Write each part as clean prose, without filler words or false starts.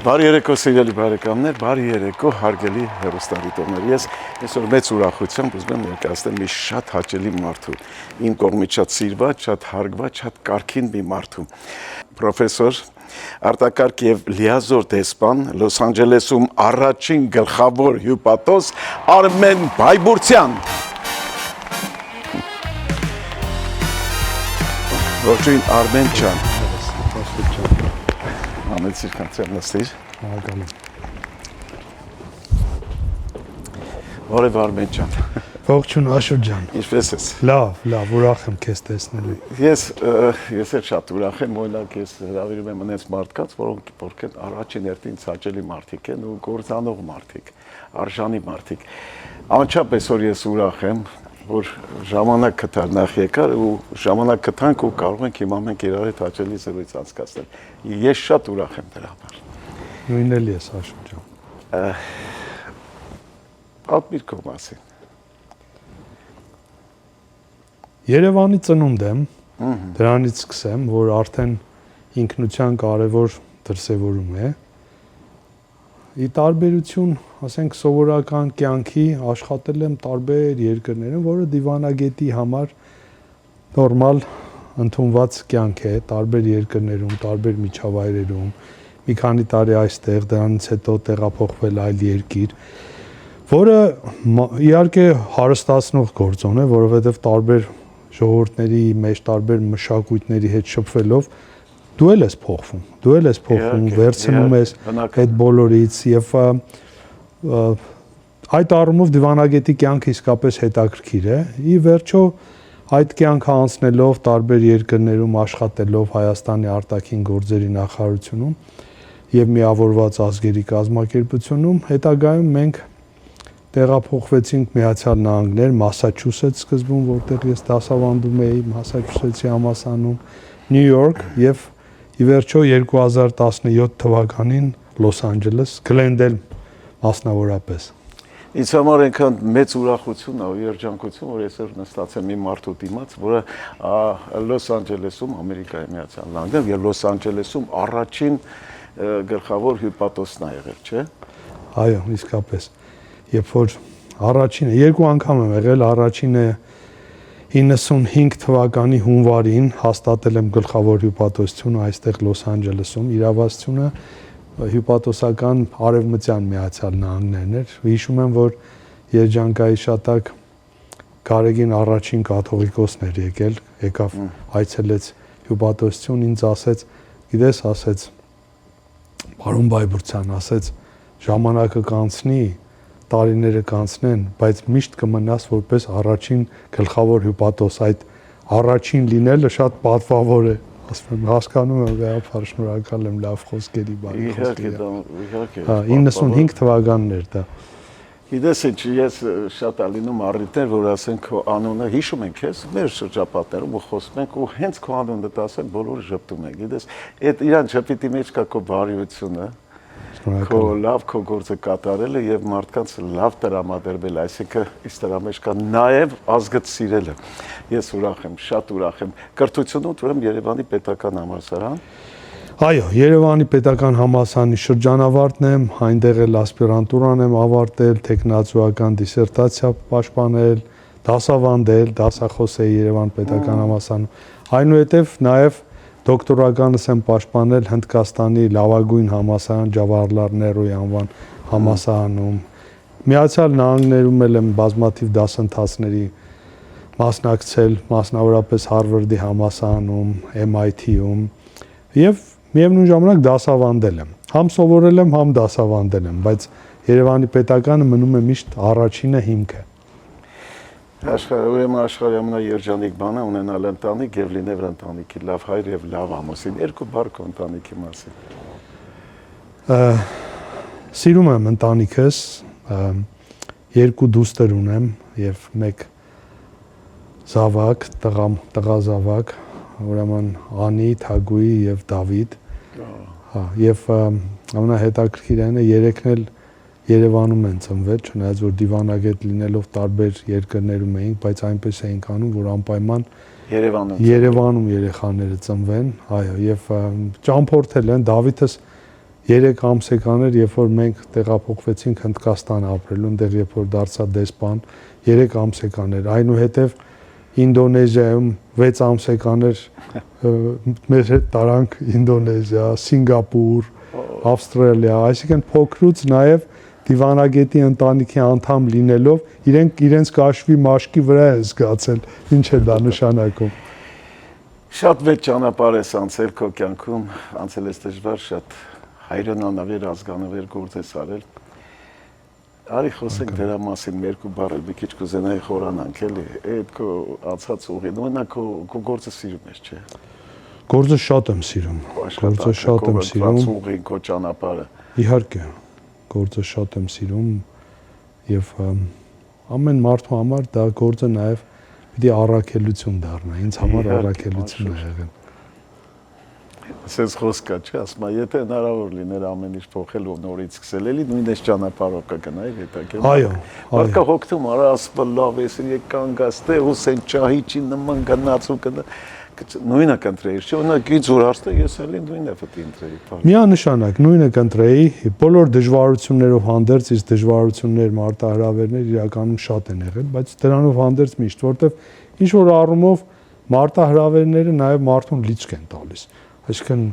Բարի երեկո սիրելի բարեկամներ, բարի երեկո հարգելի հեռուստադիտողներ։ Ես այսօր մեծ ուրախությամբ ուզում եմ ներկայացնել մի շատ հաճելի մարդու, իմ կողմից շատ սիրված, շատ հարգված, շատ կարգին մի մարդու։ Պրոֆեսոր, արտակարգ եւ լիազոր դեսպան, Լոս Անջելեսում առաջին գլխավոր հյուպատոս Արմեն Բայբուրցյան։ Ողջույն Արմեն ջան։ Ամեցիր կանցել նստիր։ Ակալի։ Որև Արմեն ջան։ Ողջույն Աշոտ ջան։ Ինչպես ես։ Լավ, ուրախ եմ քեզ տեսնելու։ Ես էլ շատ ուրախ եմ, օրինակ ես հրավիրում եմ այնց մարդկանց, որոնք առաջին հերթին հաճելի մարդիկ են ու գործանող մարդիկ, արժանի մարդիկ։ Անչափ այսօր ես ուրախ եմ, որ ժամանակ գտար նախ եկար ու ժամանակ գտանք ու կարող ենք հիմա մենք իրար հետ հաճելի զրույց անցկացնել։ Ես շատ ուրախ եմ դրա համար։ Նույնն էլ ես Աշոտ ջան։ Պատմիր քո մասին։ Երևանի ծնունդ եմ, դրանից սկսեմ, որ արդեն ինքնության կարևոր դրսևորում է։ Ի տարբերություն, ասենք, սովորական կյանքի աշխատել եմ տարբեր երկրներում, որը դիվանագետի համար նորմալ ընդունված կյանք է, տարբեր երկրներում, տարբեր միջավայրերում, մի քանի տարի այստեղ, դրանից հետո տեղափոխվել այլ երկիր, որը իհարկե հարստացնող գործոն է, որովհետև տարբեր ժողովուրդների մեջ, տարբեր մշակույթների հետ շփվելով դու էլ ես փոխվում, վերցնում ես այդ բոլորից եւ այդ առումով դիվանագետի կյանքը իսկապես հետաքրքիր է։ Ի վերջո այդ կյանքը անցնելով տարբեր երկրներում աշխատելով Հայաստանի արտաքին գործերի նախարարությունում եւ միավորված ազգերի կազմակերպությունում հետագայում մենք տեղափոխվեցինք Միացյալ Նահանգներ, Մասաչուսեթս սկզբում, որտեղ ես դասավանդում էի, Մասաչուսեթսի համալսարանում, Նյու Յորք եւ ի վերջո 2017 թվականին Լոս Անջելես, Գլենդել մասնավորապես։ Ինձ համար այնքան մեծ ուրախություն ու երջանկություն, որ այսօր նստած եմ մի մարդու դիմաց, որը Լոս Անջելեսում, Ամերիկայի Միացյալ Նահանգներում եւ Լոս Անջելեսում առաջին գլխավոր հյուպատոսն ա եղել, չէ՞։ Այո, իսկապես։ Երբ որ առաջինը, երկու անգամ եմ եղել, առաջինը 95 թվականի հունվարին հաստատել եմ գլխավոր հյուպատոսությունը այստեղ Լոս Անջելեսում, իրավասությունը հյուպատոսական Արևմտյան Միացյալ Նահանգներն էր։ Հիշում եմ, որ երջանկայի շատակ Գարեգին առաջին կաթողիկոսն էր եկավ այցելեց հյուպատոսություն, ինձ ասեց, գիտես, ասեց, պարոն Բայբուրցյան, ասեց, ժամանակը կանցնի, տարիները կանցնեն, բայց միշտ կմնաս որպես առաջին գլխավոր հյուպատոս, այդ առաջին լինելը շատ պատվավոր է, ասում եմ, հասկանում եմ, գայափար շնորհակալ եմ լավ խոսքերի բանի խոսքերի։ Իհարկե, 95 թվականն էր դա։ Գիտես ինչ, ես շատ ալինում առիթներ, որ ասեն քո անունը, հիշում ենք ես, մեր շրջապատներում ու խոսում ենք ու հենց քո անունը ասեն, բոլորը ժպտում են, գիտես, այդ իրան ժպիտի մեջ կա քո բարիությունը, քո լավ քո գործը կատարելը եւ մարդկանց լավ տրամադրվել, այսինքն իս դրա մեջ կա նաեւ ազգը սիրելը։ Ես ուրախ եմ, շատ ուրախ եմ։ Կրթությունը ուրեմն Երևանի պետական համալսարան։ Այո, Երևանի պետական համալսարանի շրջանավարտն եմ, այնտեղ էլ ասպիրանտուրան եմ ավարտել, տեխնացուական դիսերտացիա պաշտպանել, դասավանդել, դասախոս էի Երևան պետական համալսարանում։ Այնուհետև նաեւ դոկտորականս եմ պաշտպանել Հնդկաստանի լավագույն համալսարան Ջավահարլալ Նեհրուի անվան համալսարանում։ Միացյալ Նահանգներում եմ բազմաթիվ դասընթացների մասնակցել, մասնավորապես Հարվարդի համալսարանում, MIT-ում եւ միևնույն ժամանակ դասավանդել եմ։ Համ սովորել եմ, համ դասավանդել եմ, բայց Երևանի պետականը մնում է միշտ առաջինը հիմքը։ Ուրեմն աշխարհի ամենաերջանիկ բանը ունենալ ընտանիք եւ լինել ընտանիքի լավ հայր եւ լավ ամուսին։ Երկու բառ քո ընտանիքի մասին։ Սիրում եմ ընտանիքս, երկու դուստր ունեմ եւ մեկ զավակ, տղա զավակ, ուրեմն Անի, Թագուի եւ Դավիթ։ Հա, եւ ամենահետաքրքիրն է երեքն էլ Երևանում են ծնվել, չնայած որ դիվանագետ լինելով տարբեր երկրներում էինք, բայց այնպես էինք անում, որ անպայման Երևանում երեխաները ծնվեն, այո, եւ ճամփորդել են Դավիթս 3 ամսեկան էր, երբ որ մենք տեղափոխվեցինք Հնդկաստան ապրելու, այնտեղ երբ որ դարձա դեսպան, 3 ամսեկան էր։ Այնուհետև Ինդոնեզիայում 6 ամսեկան էր, մեր հետ տարանք Ինդոնեզիա, Սինգապուր, Ավստրալիա, այսինքն փոքրուց նաև դիվանագետի ընտանիքի անդամ լինելով իրենց կաշվի մաշկի վրա է զգացել, ինչ է դա նշանակում։ Շատ մեծ ճանապարհ ես անցել քո կյանքում, անցել ես դժվար, շատ հայրենանավեր, ազգանավեր գործ ես արել։ Արի խոսենք դրա մասին երկու բառ, մի քիչ կուզենայի խորանանք, էլի, այդ քո անցած ուղին, օրինակ քո գործը սիրում ես, չէ՞։ Գործը շատ եմ սիրում։ Գործը շատ եմ սիրում։ Ուղին քո ճանապարհը։ Իհարկե, գործը շատ եմ սիրում եւ ամեն մարդու համար դա գործը նաեւ պիտի առաքելություն դառնա, ինձ համար առաքելություն է եղել։ Ասես խոսքա, չէ՞, ասում եմ, եթե հնարավոր լիներ ամեն ինչ փոխել ու նորից սկսել, էլի նույն այս ճանապարհով կգնայի հետագայում։ Այո, Մարդկա հոգնում, արա ասում լավ էս եկան գաստե ու սեն ճահիճի նման գնաց ու գնա նույնը կընտրեի, չէ՞, օրինակ ինձ որ հարցնի, ես էլի նույնը պետք է ընտրեի։ Միանշանակ նույնը կընտրեի, բոլոր դժվարություններով հանդերձ, իսկ դժվարություններ, մարտահրավերներ իրականում շատ են եղել, բայց դրանով հանդերձ միշտ, որտեվ ինչ որ առումով մարտահրավերները նաև մարդուն լիցք են տալիս։ Այսինքն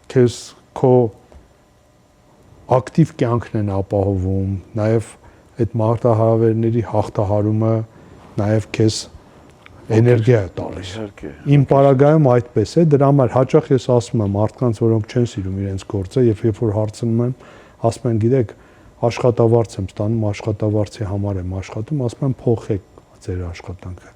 քեզ քո ակտիվ կյանքն են ապահովում, նաև այդ մարտահրավերների հաղթահարումը նաև քեզ էներգիա է տալիս։ Իմ պարագայում այդպես է, դրա համար հաճախ ես ասում եմ մարդկանց, որոնք չեն սիրում իրենց գործը, եւ երբ որ հարցնում եմ, ասում են, գիտեք, աշխատավարձ եմ ստանում, աշխատավարձի համար եմ աշխատում, ասում եմ փոխեք ձեր աշխատանքը։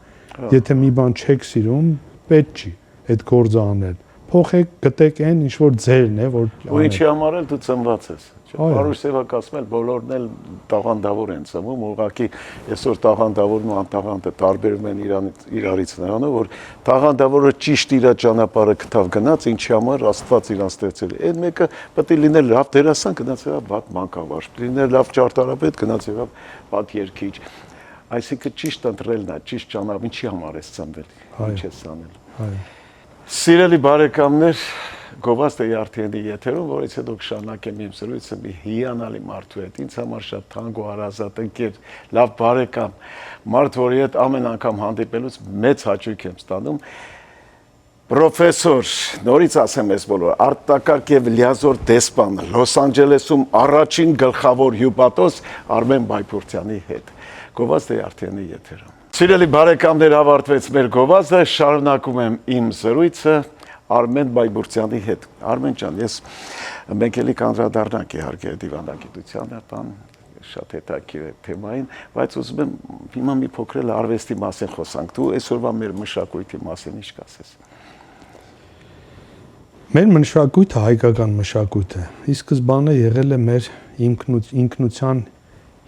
Եթե մի բան չեք սիրում, պետք չի այդ գործը անել։ Փոխեք, գտեք այն, ինչ որ ձերն է, որ ու ինչի համար էլ դու ծնված ես։ Պարուշ Սևակասում էլ բոլորն էլ տաղանդավոր են ծնվում, ուղղակի այսօր տաղանդավորն ու անտաղանդը տարբերում են իրարից նրանով, որ տաղանդավորը ճիշտ իր ճանապարհը գտավ գնաց, ինչի համար Աստված իրան ստեղծել է։ Այդ մեկը պետք է լինել լավ դերասան, գնաց եղավ վատ մանկավարժ, լինել լավ ճարտարապետ, գնաց եղավ վատ երգիչ։ Այսինքն ճիշտ ընտրելն է, ճիշտ ճանապարհ, ինչի համար ես ծնվել, ինչ ես անել։ Այո։ Սիրելի բարեկամներ, Գովազդի արդյունի եթերում, որից հետո կշարունակեմ իմ զրույցը մի հիանալի մարդու հետ, ինձ համար շատ թանկ ու հարազատ ընկեր, լավ բարեկամ, մարդ, որի հետ ամեն անգամ հանդիպելուց մեծ հաճույք եմ ստանում, պրոֆեսոր, նորից ասեմ ես բոլոր, արտակարգ եւ լիազոր դեսպան, Լոս Անջելեսում առաջին գլխավոր հյուպատոս Արմեն Բայբուրդյանի հետ, Գովազդի արդյունի եթերում։ Սիրելի բարեկամներ, ավարտվեց մեր գովազդը, շարունակում եմ իմ զրույցը Արմեն Բայբուրդյանի հետ։ Արմեն ջան, մենք էլի կանդրադառնանք իհարկե դիվանագիտությանը, բան շատ հետաքրքիր է թեմային, բայց ուզում եմ հիմա մի փոքր արվեստի մասին խոսանք։ Դու այսօրվա մեր մշակույթի մասին ինչ կասես։ Մեր մշակույթը հայկական մշակույթ է։ Ի սկզբանե եղել է մեր ինքնության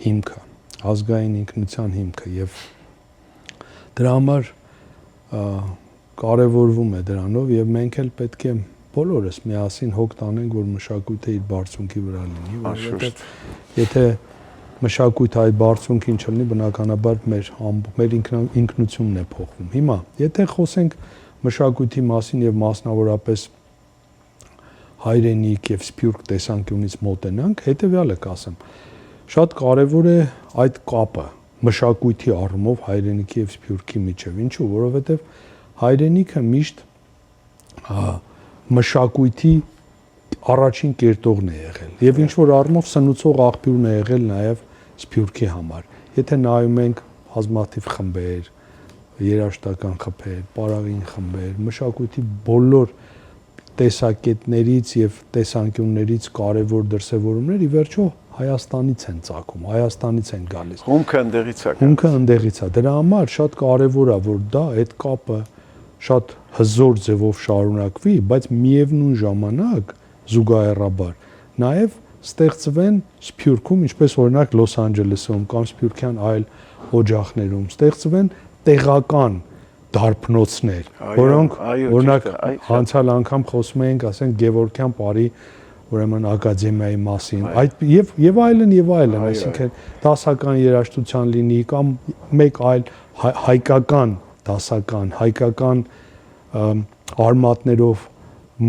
հիմքը, ազգային ինքնության հիմքը եւ դրա համար կարևորվում է դրանով եւ մենք էլ պետք է բոլորս միասին հոգ տանենք, որ մշակույթը իր բարձունքի վրա լինի, որովհետեւ եթե մշակույթը այդ բարձունքին չլինի, բնականաբար մեր ինքնությունն է փոխվում։ Հիմա, եթե խոսենք մշակույթի մասին եւ մասնավորապես հայրենիք եւ սփյուռք տեսանկյունից մոտենանք, հետեւյալը կասեմ։ Շատ կարեւոր է այդ կապը մշակույթի առումով հայրենիքի եւ սփյուռքի միջեւ։ Ինչու՞, որովհետեւ հայրենիքը միշտ մշակույթի առաջին կերտողն է եղել եւ ինչ որ առումով սնուցող աղբյուրն է եղել նաեւ սփյուռքի համար։ Եթե նայում ենք բազմաթիվ խմբեր, երաժշտական խմբեր, պարաղին խմբեր, մշակույթի բոլոր տեսակետներից եւ տեսանկյուններից կարեւոր դրսեւորումներ ի վերջո Հայաստանից են ծագում, Հայաստանից են գալիս։ Հումքը ընդեղից է։ Հումքը ընդեղից է։ Դրա համար շատ կարևոր է, որ դա այդ կապը շատ հզոր ձևով շարունակվի, բայց միևնույն ժամանակ զուգահեռաբար նաև ստեղծվեն Սփյուռքում, ինչպես օրինակ Լոս Անջելեսում կամ Սփյուռքյան այլ օջախներում, ստեղծվեն տեղական դարբնոցներ, որոնք օրինակ անցյալ անգամ խոսում էինք, ասենք Գևորգյան Պարի ուրեմն ակադեմիայի մասին, այդ եւ այլն, այսինքն դասական երաժշտության լինի կամ մեկ այլ հայկական դասական, հայկական արմատներով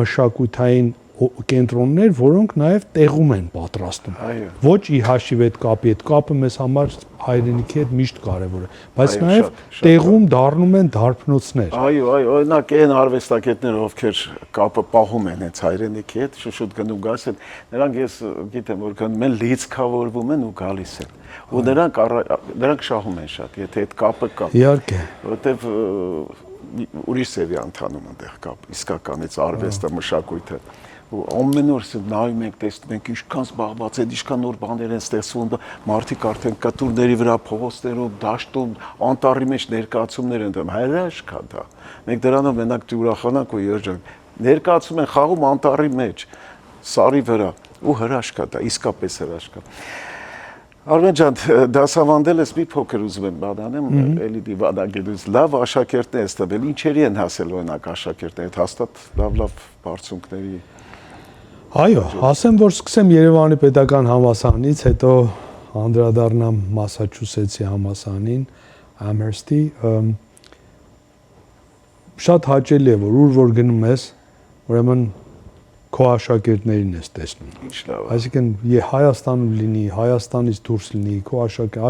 մշակութային կենտրոններ, որոնք նաև տեղում են պատրաստում։ Այո։ Ոչ ի հաշիվ այդ կապի, այդ կապը մեզ համար հայրենիքի հետ միշտ կարևոր է, բայց Այո, նաև շատ տեղում դառնում են դարբնոցներ։ Այո, օրինակ այն արվեստագետները, ովքեր կապը պահում են հենց հայրենիքի հետ, շուտ գնում գալիս են, նրանք ես գիտեմ, որ գնում են լիցքավորվում են ու գալիս են։ Ու նրանք շահում են շատ, եթե այդ կապը կա։ Իհարկե։ Որտեվ ուրիշ սևի անդանում այնտեղ կապ, իսկականից արվեստը, մշակույթը։ Ու ամեն օր նայում ենք, տեսնում ենք ինչքան զբաղված են, ինչքան նոր բաներ են ստեղծվում, մարդիկ արդեն կտուրների վրա, փողոցներում, դաշտում, անտառի մեջ ներկայացումներ են դնում, հրաշք է դա։ Մենք դրանով մենակ ուրախանանք ու երջանք։ Ներկայացում են խաղում անտառի մեջ, սարի վրա, ու հրաշք է դա, իսկապես հրաշք է։ Արմեն ջան, դասավանդել ես մի փոքր ուզում եմ բանանեմ, էլի դիվանագետուց լավ աշակերտներ ես տվել, ինչերի են հասել օրինակ աշակերտները, հաստատ լավ բարձունքների։ Այո, ասեմ, որ սկսեմ Երևանի պետական համալսարանից, հետո անդրադառնամ Մասաչուսեթսի համալսարանին, Amherst-ի, շատ հաճելի է, որ ուր որ գնում ես, ուրեմն քո աշակերտներին ես տեսնում։ Ինչ լավ է։ Այսինքն Հայաստանում լինի, Հայաստանից դուրս լինի, քո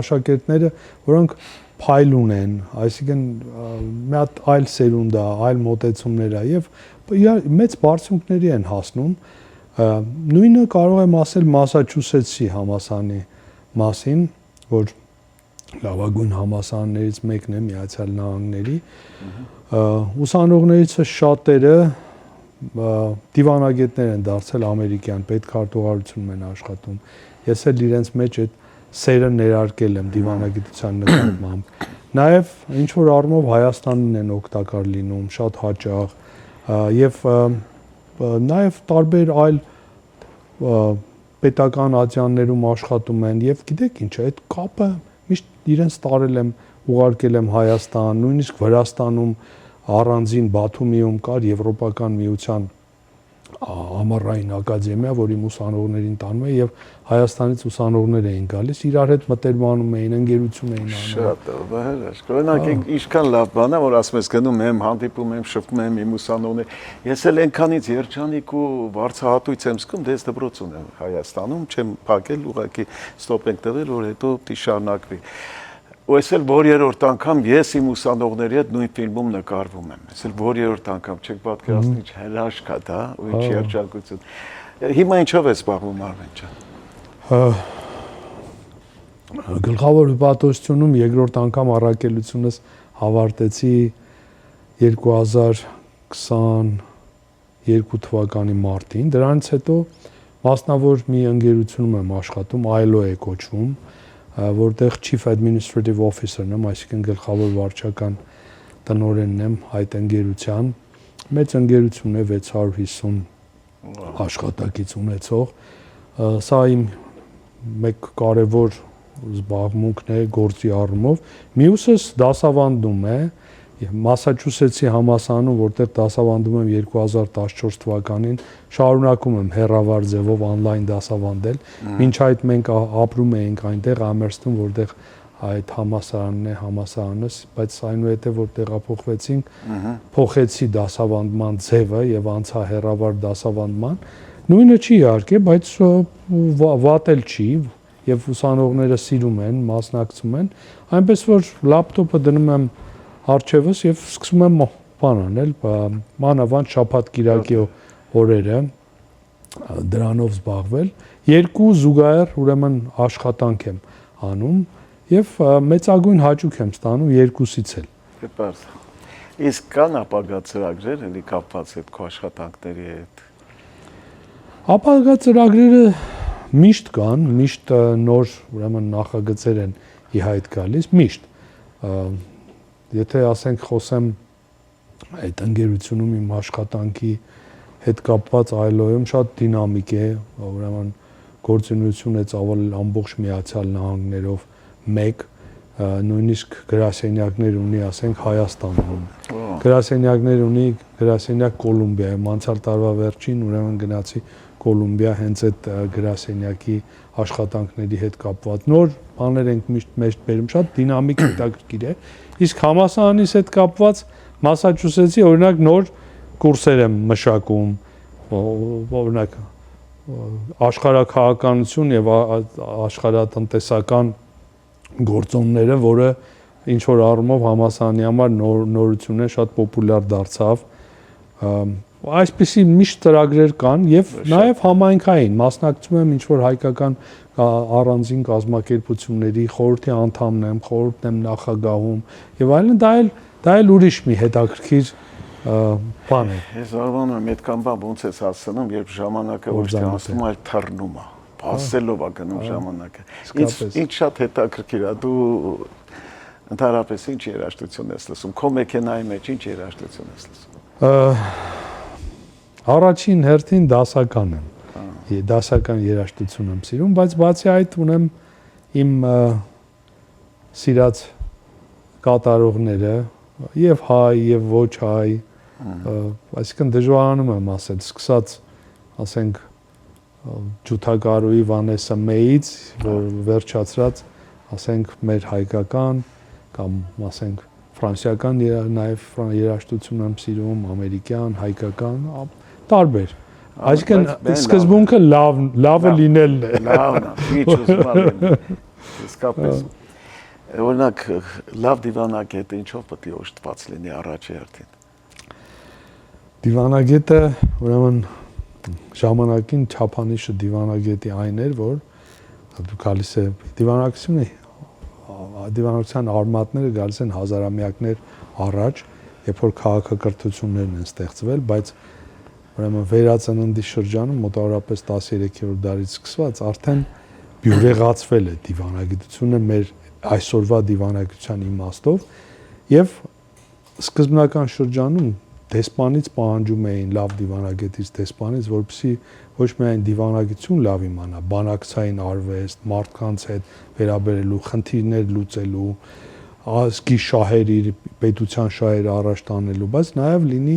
աշակերտները, որոնք փայլ ունեն, այսինքն մի հատ այլ սերունդ է, այլ մոտեցումներ է եւ մեծ բարձունքների են հասնում։ Նույնը կարող եմ ասել Մասաչուսեթսի համալսարանի մասին, որ լավագույն համալսարաններից մեկն է Միացյալ Նահանգների։ Ուսանողներից շատերը դիվանագետներ են դարձել ամերիկյան պետքարտուղարությունում են աշխատում։ Ես էլ իրենց մեջ այդ սերը ներարկել եմ դիվանագիտության նկատմամբ։ Նաև ինչ որ առումով Հայաստանին են օգտակար լինում, շատ հաճախ եւ նաև տարբեր այլ պետական ատյաններում աշխատում են եւ գիտեք ինչ է, այդ կապը միշտ իրենց տարել եմ, ուղարկել եմ Հայաստան, նույնիսկ Վրաստանում առանձին Բաթումիում կար Եվրոպական միության ամառային ակադեմիա, որի ուսանողներին տանում է եւ Հայաստանից ուսանողներ էին գալիս, իրար հետ մտերմանում էին, ընկերություն էին անում։ Շատ հրաշք։ Օրինակ ինչքան լավ բան է, որ ասում ես գնում եմ, հանդիպում եմ, շփվում եմ իմ ուսանողներ։ Ես էլ այնքանից երջանիկ ու վարձահատույց եմ զգում, դες դպրոց ունեմ Հայաստանում, չեմ փակել, ուղղակի ստոպ ենք տվել, որ հետո պիտի շարունակվի։ Ու ես էլ որ երրորդ անգամ ես իմ ուսանողների հետ նույն ֆիլմում նկարվում եմ։ Ես էլ որ երրորդ անգամ չեք պատկերացնի, ինչ հրաշք է դա, ու ինչ երջանկություն։ Հիմա ինչով ես զբաղվում Արմեն ջան։ Գլխավոր հպատոսությունում երկրորդ անգամ առաքելությունս ավարտեցի 2022 թվականի մարտին։ Դրանից հետո մասնավոր մի ընկերությունում եմ աշխատում, ILO է կոչվում, որտեղ Chief Administrative Officer-ն եմ, այսինքն գլխավոր վարչական տնօրենն եմ այդ ընկերության։ Մեծ ընկերություն է 650 աշխատակից ունեցող։ Սա իմ մեկ կարևոր զբաղմունքն է գործի առումով։ Մյուսս դասավանդում է Մասաչուսեթսի համալսարանում, որտեղ դասավանդում եմ 2014 թվականին, շարունակում եմ հեռավար ձևով on-line դասավանդել։ Մինչ այդ մենք ապրում էինք այնտեղ Amherst-ում, որտեղ այդ համալսարանն է, համալսարանս, բայց այնուհետև որ տեղափոխվեցինք, փոխեցի դասավանդման ձևը եւ անցա հեռավար դասավանդման։ Նույնը չի իհարկե, բայց վատ էլ չի եւ ուսանողները սիրում են, մասնակցում են, այնպես որ լապտոպը դնում եմ արջևս եւ սկսում եմ բան անել, մանավանդ շաբաթ-կիրակի օրերը դրանով զբաղվել, երկու զուգահեռ ուրեմն աշխատանք եմ անում եւ մեծագույն հաճույք եմ ստանում երկուսից էլ։ Դեպարս։ Իսկ կան ապագա ծրագրեր, էլի կապված այդ քո աշխատանքների հետ։ Ապագա ծրագրերը միշտ կան, միշտ նոր ուրեմն նախագծեր են ի հայտ գալիս, միշտ։ Եթե ասենք խոսեմ այդ ընկերությունում իմ աշխատանքի հետ կապված ILO-ում շատ դինամիկ է, ուրեմն գործունեություն է ծավալել ամբողջ Միացյալ Նահանգներով մեկ, նույնիսկ գրասենյակներ ունի, ասենք Հայաստանում։ Գրասենյակներ ունի, գրասենյակ Կոլումբիայում, անցյալ տարվա վերջին ուրեմն գնացի Կոլումբիա հենց այդ գրասենյակի աշխատանքների հետ կապված նոր բաներ ենք միշտ մեջ բերում, շատ դինամիկ հետաքրքիր է։ Իսկ համալսարանից հետ կապված Մասաչուսեթսի օրինակ նոր կուրսեր եմ մշակում, օրինակ աշխարհաքաղաքականություն եւ աշխարհատնտեսական գործոնները, որը ինչ որ առումով համասարանի համար նորություն է, շատ պոպուլյար դարձավ։ Այսպիսի միշտ ծրագրեր կան եւ նաեւ համայնքային մասնակցում եմ ինչ որ հայկական առանձին կազմակերպությունների խորհրդի անդամն եմ, խորհուրդն եմ նախագահում եւ այլն, դա էլ ուրիշ մի հետաքրքիր բան է։ Ես արվում եմ այդքան բան ոնց ես ասում, երբ ժամանակը ոչ թե ասում, այլ թռնում է, ասելով է գնում ժամանակը։ Ինչ շատ հետաքրքիր է, դու ընդհանրապես ինչ երաժշտություն ես լսում, քո մեքենայի մեջ ինչ երաժշտություն ես լսում։ Առաջին հերթին դասական եմ։ Դասական երաժշտություն եմ սիրում, բայց բացի այդ ունեմ իմ սիրած կատարողները, եւ հայ, եւ ոչ հայ, այսինքն դժվարանում եմ ասել, սկսած ասենք ջութակարուի Վանեսա Մեյից, որ վերջացրած ասենք մեր հայկական կամ ասենք ֆրանսիական նաեւ երաժշտություն եմ սիրում, ամերիկյան, հայկական, տարբեր։ Այսինքն սկզբունքը լավը լինելն է։ Լավն է, ինչ ուզում եմ։ Իսկապես։ Օրինակ լավ դիվանագետը ինչով պետք է օժտված լինի առաջի հերթին։ Դիվանագետը ուրեմն ժամանակին չափանիշը դիվանագետի այն էր, որ գալիս է դիվանագիտության արմատները գալիս են հազարամյակներ առաջ, երբ որ քաղաքակրթություններն են ստեղծվել, բայց ուրեմն վերածննդի շրջանում մոտավորապես 13-րդ դարից սկսված արդեն բյուրեղացվել է դիվանագիտությունը մեր այսօրվա դիվանագիտության իմաստով եւ սկզբնական շրջանում դեսպանից պահանջում էին լավ դիվանագետից դեսպանից, որպեսզի ոչ միայն դիվանագիտություն լավ իմանա, բանակցային արվեստ, մարդկանց հետ վերաբերելու, խնդիրներ լուծելու, ազգի շահերի, պետության շահերը առաջ տանելու, բայց նաեւ լինի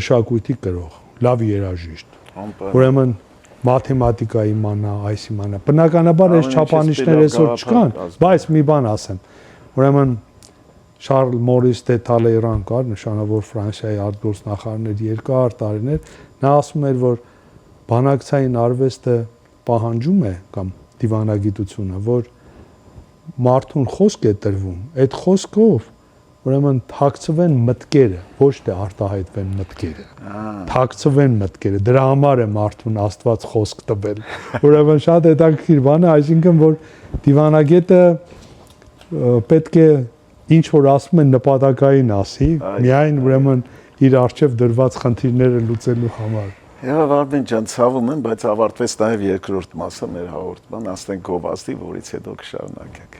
մշակույթի կրող, լավ երաժիշտ։ Ուրեմն մաթեմատիկա իմանա, այս իմանա։ Բնականաբար այս չափանիշները այսօր չկան, բայց մի բան ասեմ։ Ուրեմն Շարլ Մորիս դե Թալեյրան կար, նշանավոր Ֆրանսիայի արտգործնախարարներ երկար տարիներ, նա ասում էր, որ բանակցային արվեստը պահանջում է կամ դիվանագիտությունը, որ մարդուն խոսք է տրվում, այդ խոսքով ուրեմն թաքցվեն մտքերը, ոչ թե արտահայտվեն մտքերը։ Թաքցվեն մտքերը, դրա համար է մարդուն Աստված խոսք տվել։ Ուրեմն շատ հետաքրքիր բան է, այսինքն որ դիվանագետը պետք է ինչ որ ասում են նպատակային ասի, միայն ուրեմն իր արժև դրված խնդիրները լուծելու համար։ Եվ Արմեն ջան, ցավում եմ, բայց ավարտվեց նաև երկրորդ մասը մեր հաղորդման, ասենք գովազդի, որից հետո կշարունակենք։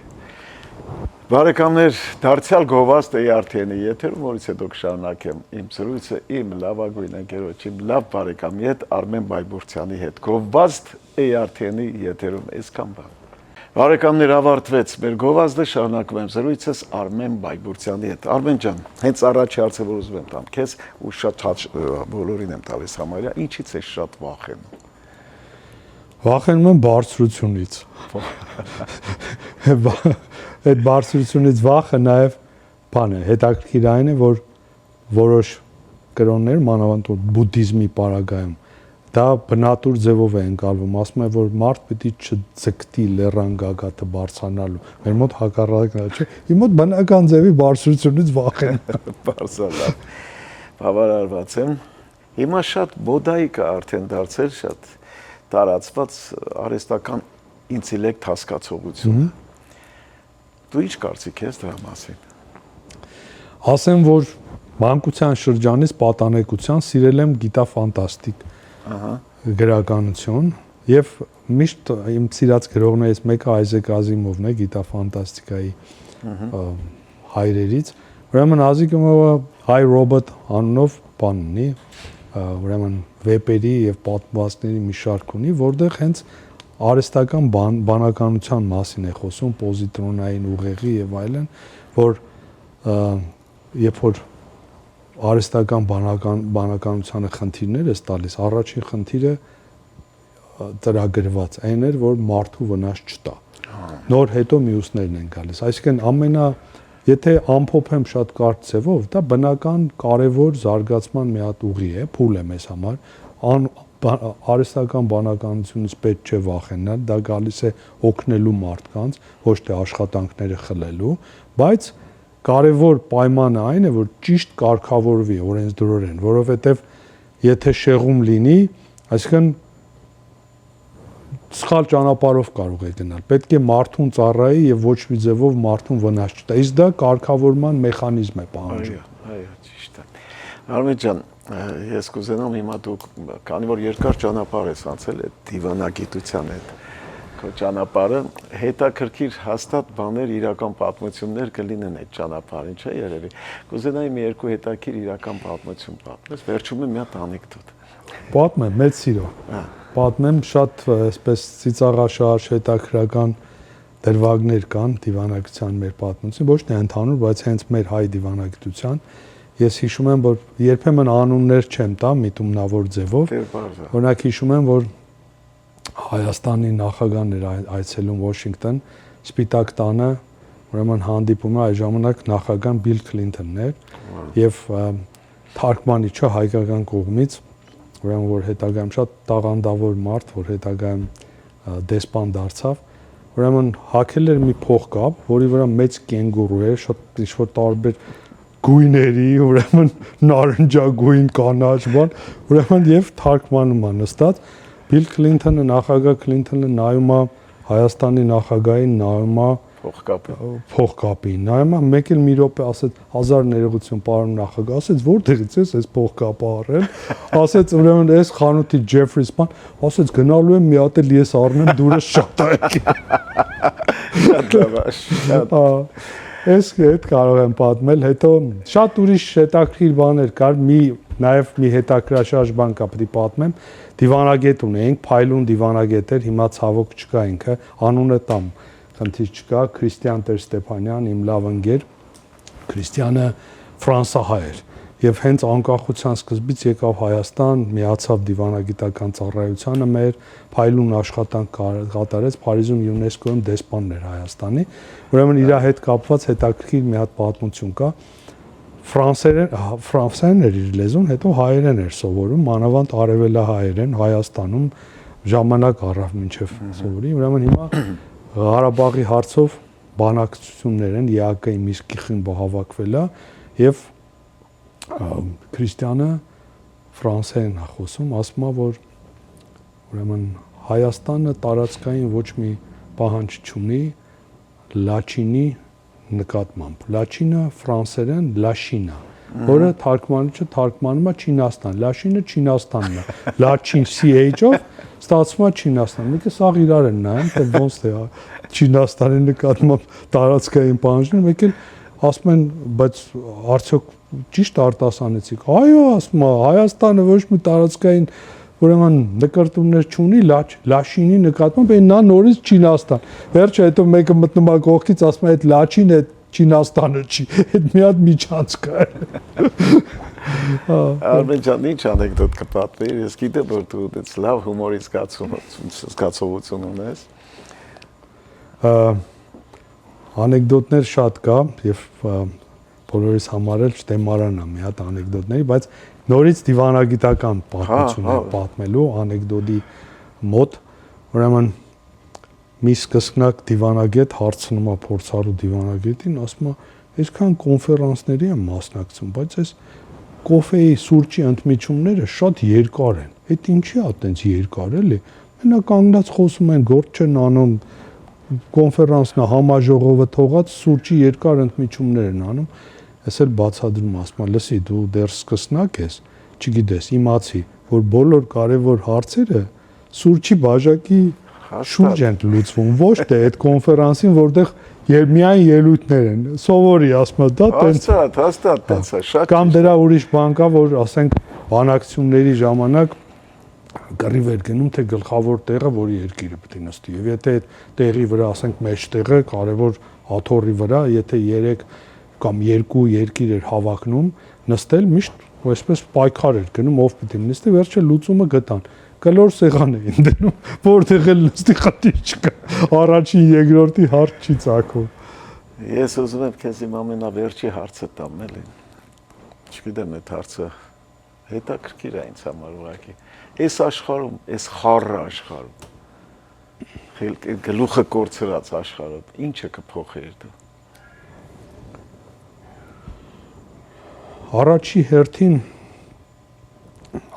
Բարեկամներ, դարձյալ գովազդ ARTN-ի եթերում, որից հետո կշարունակեմ իմ զրույցը իմ լավագույն ընկերոջ, իմ լավ բարեկամի հետ, Արմեն Բայբուրցյանի հետ։ Գովազդ ARTN-ի եթերում այսքան բան։ Բարեկամներ, ավարտվեց մեր գովազդը, շարունակում եմ զրույցս Արմեն Բայբուրցյանի հետ։ Արմեն ջան, հենց առաջի հարցը որ ուզում եմ տամ քեզ ու շատ բոլորին եմ տալիս համարյա, ինչից ես շատ վախենում։ Վախենում եմ բարձրությունից։ Այդ բարձրությունից վախը նաև բան է, հետաքրքիր այն է, որ որոշ կրոններ, մանավանդ բուդդիզմի պարագայում, դա բնատուր ձևով է ընկալվում, ասում է, որ մարդ պիտի չձգտի լեռան գագաթը բարձրանալու։ Մեր մոտ հակառակն է, չէ՞։ Իմ մոտ բնական ձևի բարձրությունից վախենում։ Բարձրալավ։ Բավարարված եմ։ Հիմա շատ մոդայիկ է արդեն դարձել, շատ տարածված արհեստական ինտելեկտ հասկացողությունը։ Դու ինչ կարծիք ես դրա մասին։ Ասեմ, որ մանկության շրջանից պատանեկության սիրել եմ գիտաֆանտաստիկ գրականություն եւ միշտ իմ սիրած գրողներից մեկը Այզեք Ազիմովն է, գիտաֆանտաստիկայի հայրերից։ Ուրեմն Ազիմովը I Robot անունով բան ունի, ուրեմն վեպերի եւ պատմվածքների մի շարք ունի, որտեղ հենց արհեստական բանականության մասին է խոսում, պոզիտրոնային ուղեղի եւ այլն, որ երբ որ արհեստական բանականությանը խնդիրներ է տալիս, առաջին խնդիրը ծրագրված այն էր, որ մարդու վնաս չտա։ Նոր հետո մյուսներն են գալիս։ Այսինքն եթե ամփոփեմ շատ կարճ ձևով, դա բնական կարևոր զարգացման մի հատ ուղի է, փուլ է մեզ համար, արհեստական բանականությունից պետք չէ վախենալ, դա գալիս է օգնելու մարդկանց, ոչ թե աշխատանքները խլելու, բայց կարևոր պայմանը այն է, որ ճիշտ կարգավորվի օրենսդրորեն, որովհետև եթե շեղում լինի, այսինքն սխալ ճանապարհով կարող է գնալ։ Պետք է մարդուն ծառայի եւ ոչ մի ձևով մարդուն վնաս չտա։ Իսկ դա կարգավորման մեխանիզմ է պահանջում։ Այո, ճիշտ է։ Արմեն ջան, ես կուզենամ հիմա դուք, քանի որ երկար ճանապարհ ես անցել այդ դիվանագիտության հետ, քո ճանապարհը հետաքրքիր հաստատ բաներ, իրական պատմություններ կլինեն այդ ճանապարհին, չէ՞ երևի։ Կուզենայի մի երկու հետաքրքիր իրական պատմություն պատմես, վերջում մի հատ անեկդոտ։ Պատմեմ, մեծ սիրով։ Պատմեմ շատ այսպես ծիծաղաշարժ հետաքրական դրվագներ կան դիվանագիտության մեր պատմություն, ոչ թե ընդհանուր, բայց հենց մեր հայ դիվանագիտության։ Ես հիշում եմ, որ երբեմն անուններ չեմ տա միտումնավոր ձևով։ Օրինակ հիշում եմ, որ Հայաստանի նախագահն էր այցելում Վաշինգտոն, Սպիտակ տանը, ուրեմն հանդիպում է այդ ժամանակ նախագահ Բիլ Քլինթոնն էր եւ թարգմանիչը հայկական կողմից, ուրեմն որ հետագայում շատ տաղանդավոր մարդ, որ հետագայում դեսպան դարձավ, ուրեմն հագել էր մի փողկապ, որի վրա մեծ կենգուրու էր, շատ ինչ-որ տարբեր գույների, ուրեմն նարնջագույն, կանաչ բան, ուրեմն եւ թարգմանում է նստած։ Բիլ Քլինթոնը, նախագահ Քլինթոնը նայում է Հայաստանի նախագահին, նայում է փողկապին, նայում է մեկ էլ մի րոպե ասեց հազար ներողություն պարոն նախագահ, ասեց որտեղից ես այս փողկապը առել, ասեց ուրեմն այս խանութի Ջեֆրիս բան, ասեց գնալու եմ մի հատ էլ ես առնեմ դուրս շատ այգի։ Շատ լավ, Ես հետ կարող եմ պատմել, հետո շատ ուրիշ հետաքրքիր բաներ կար, նաև մի հետաքրաշարժ բան կա, պետք է պատմեմ, դիվանագետ ունեինք, Փայլուն դիվանագետ էր, հիմա ցավոք չկա ինքը, անունը տամ, խնդիր չկա, Քրիստիան Տեր-Ստեփանյան, իմ լավ ընկեր, Քրիստիանը ֆրանսահայ էր, եւ հենց անկախության սկզբից եկավ Հայաստան, միացավ դիվանագիտական ծառայությանը մեր, Փայլուն աշխատանք կատարեց, Փարիզում ՅՈՒՆԵՍԿՕ-ում դեսպանն էր Հայաստանի, ուրեմն իր հետ կապված հետաքրքիր մի հատ պատմություն կա, ֆրանսերեն էր իր լեզուն, հետո հայերեն էր սովորում, մանավանդ արևելահայերեն Հայաստանում ժամանակ առավ մինչև սովորի, ուրեմն հիմա Ղարաբաղի հարցով բանակցություններ են, ԵԱԿ-ի Միսկի խումբը հավաքվել է եւ Քրիստիանը ֆրանսերեն է խոսում, ասում է, որ ուրեմն Հայաստանը տարածքային ոչ մի պահանջ չունի լաչինի նկատմամբ։ Լաչինը ֆրանսերեն լաշինա, որը թարգմանիչը թարգմանում է Չինաստան, լաշինը Չինաստանն է, լաչին CH-ով ստացվում է Չինաստան։ Մեկը սաղ իրար են նայում, թե ոնց թե Չինաստանի նկատմամբ տարածքային պահանջներ, մեկ էլ ասում են, բայց արդյոք ճիշտ արտասանեցիք։ Այո, ասում է, Հայաստանը ոչ մի տարածքային ուրեմն նկարտումներ չունի լաշինի նկատմամբ, այն նա նորից Չինաստան։ Վերջը հետո մեկը մտնում է կողքից, ասում է, այդ լաչին է Չինաստանը չի։ Այդ մի հատ միջանցք է։ Արմեն ջան, ինչ անեկդոտ կպատմի, ես գիտեմ, որ դու այդպես լավ հումորի զգացողություն ունես։ Անեկդոտներ շատ կա եւ բոլորիս համար էլ չտեմարան է մի հատ անեկդոտների, բայց նորից դիվանագիտական պատմություն է պատմելու անեկդոտի մոտ, ուրեմն մի սկսնակ դիվանագետ հարցնում է փորձառու դիվանագետին, ասում է, այսքան կոնֆերանսների եմ մասնակցում, բայց այս կոֆեի սուրճի ընդմիջումները շատ երկար են։ Այդ ինչի է այտենց երկար էլի։ Մենակ կանգնած խոսում են, գործ չեն անում, կոնֆերանսն է համաժողովը թողած սուրճի երկար ընդմիջումներ են անում։ Ես էլ բացադրում ասում եմ, լսի, դու դեռ սկսնակ ես, չգիտես, իմացի, որ բոլոր կարևոր հարցերը սուրճի բաժակի շուրջ են լուծվում, ոչ թե այդ կոնֆերանսին, որտեղ միայն ելույթներ են։ Սովորի, ասում եմ, դա տենց հաստատ է, շատ կամ դրա ուրիշ բան կա, որ ասենք բանակցությունների ժամանակ կռիվ էր գնում, թե գլխավոր տեղը որի երկիրը պետք է նստի։ Եվ եթե այդ տեղի վրա, ասենք, մեջտեղը կարևոր աթոռի վրա, եթե 3 կամ 2 երկիր էր հավակնում, նստել միշտ այսպես պայքար էր գնում, ով պետք է նստի, վերջը լուծումը գտան։ Կլոր սեղան էին դնում, որտեղ էլ նստի խնդիր չկա։ Առաջին, երկրորդի հարց չի ծագում։ Ես ուզում եմ քեզ իմ ամենավերջի հարցը տամ, էլի։ Չգիտեմ, այդ հարցը հետաքրքիր է ինձ համար ուղղակի։ Այս աշխարհում, այս խառը աշխարհում, գլուխը կորցրած աշխարհում, ինչը կփոխեր դու։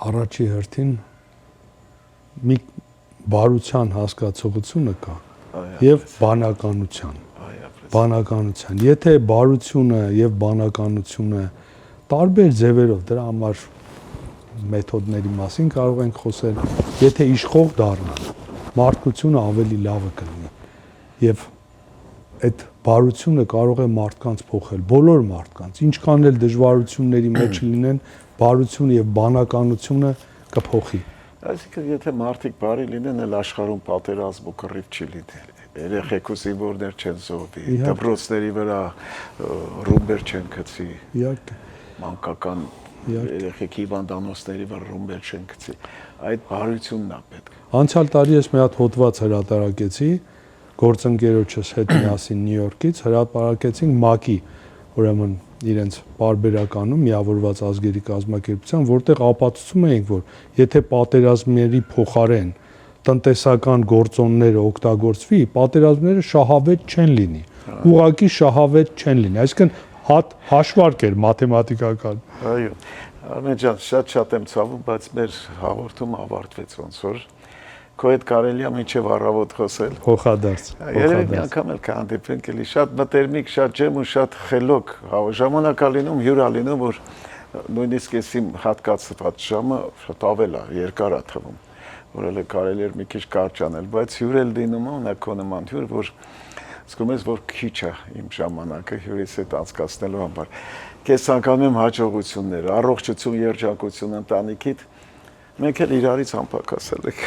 Առաջի հերթին մի բարության հասկացողությունը կա եւ բանականության։ Եթե բարությունը եւ բանականությունը տարբեր ձևերով դրա համար մեթոդների մասին կարող ենք խոսել, եթե իշխող դառնան, մարդկությունը ավելի լավը կլինի եւ այդ բարությունը կարող է մարդկանց փոխել, բոլոր մարդկանց, ինչքան էլ դժվարությունների մեջ լինեն, բարությունը եւ բանականությունը կփոխի։ Այսինքն, եթե մարդիկ բարի լինեն, այլ աշխարհում պատերազմ ու կռիվ չի լինի։ Երեխեք ու զինվորներ չեն զոհվի, դպրոցների վրա ռումբեր չեն գցի։ Իհարկե։ Մանկական երեխեք հիվանդանոցների վրա ռումբեր չեն գցի։ Այդ բարությունն է պետք։ Անցյալ տարի ես մի հատ հոդված հրատարակեցի գործընկերոջս հետ միասին Նյու Յորքից, հրապարակեցինք ՄԱԿ-ի, ուրեմն իրենց պարբերականում միավորված ազգերի կազմակերպության, որտեղ ապացուցում էինք, որ եթե պատերազմների փոխարեն տնտեսական գործոնները օգտագործվի, պատերազմները շահավետ չեն լինի, ուղղակի շահավետ չեն լինի, այսինքն հաշվարկ էր մաթեմատիկական։ Այո, Արմեն ջան, շատ եմ ցավում, բայց մեր հաղորդումը ավարտվեց ոնց որ քո հետ կարելի է մինչև առավոտ խոսել։ Փոխադարձ։ Երևի մի անգամ էլ կհանդիպենք, էլի շատ մտերմիկ, շատ ջեմ ու շատ խելոք ժամանակ է լինում, հյուր է լինում, որ նույնիսկ ես իմ հատկացված ժամը շատ ավել է, երկար է թվում, որ էլ կարելի էր մի քիչ կարճ անել, բայց հյուր էլ լինում է, ունա քո նման հյուր, որ զգում ես, որ քիչ է իմ ժամանակը հյուրից հետ անցկացնելու համար։ Քեզ ցանկանում եմ հաջողություններ, առողջություն, երջանկություն ընտանիքիդ։ Մենք էլ իրարից անպակասել ենք։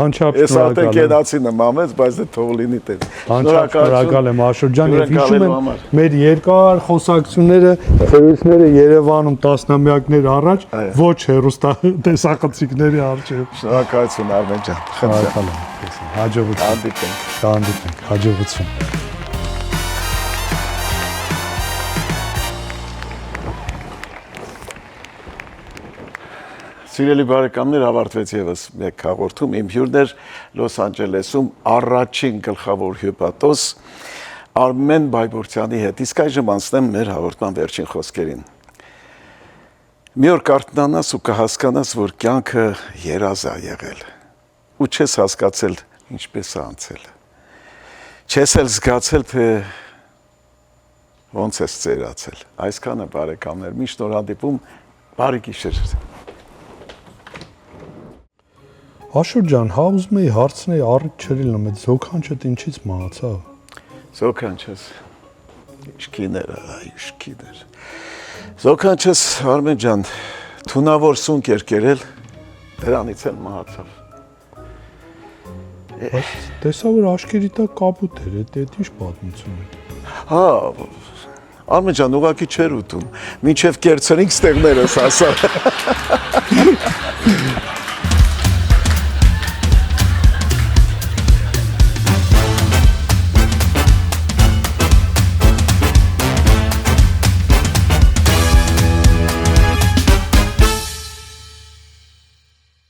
Անչափ Ես արդեն կենացի նմամեց, բայց դե թող լինի տես։ Անչափ շնորհակալ եմ Աշոտ ջան, եւ հիշում եմ մեր երկար խոսակցությունները, ծերուցները Երևանում տասնամյակներ առաջ, ոչ հեռուստա տեսախցիկների առջև։ Շնորհակալություն Արմեն ջան։ Շնորհակալ եմ։ Հաջողություն։ Հանդիպենք, հաջողություն։ Սիրելի բարեկամներ, ավարտվեց եւս մեկ հաղորդում։ Իմ հյուրն էր Լոս Անջելեսում առաջին գլխավոր հյուպատոս Արմեն Բայբուրդյանի հետ։ Իսկ այժմ անցնեմ մեր հաղորդման վերջին խոսքերին։ Մի օր կարթնանաս ու կհասկանաս, որ կյանքը երազ է եղել։ Ու չես հասկացել ինչպես է անցել։ Չես էլ զգացել, թե ոնց ես ծերացել։ Այսքանը բարեկամներ, միշտ նոր հանդիպում, բարի գիշեր։ Աշոտ ջան, հա ուզում էի հարցնել առիթ չրել նո այդ զոքանչդ ինչից մահացավ։ Զոքանչս իշքիներ։ Զոքանչս Արմեն ջան, թունավոր սունկ էր կերել, դրանից էլ մահացավ։ Տեսա որ աշկերի տակ կապուտ էր, դա ինչ պատմություն է։ Հա, Արմեն ջան, ուղղակի չէր ուտում, մինչև կերցրինք ստեղներս ասա։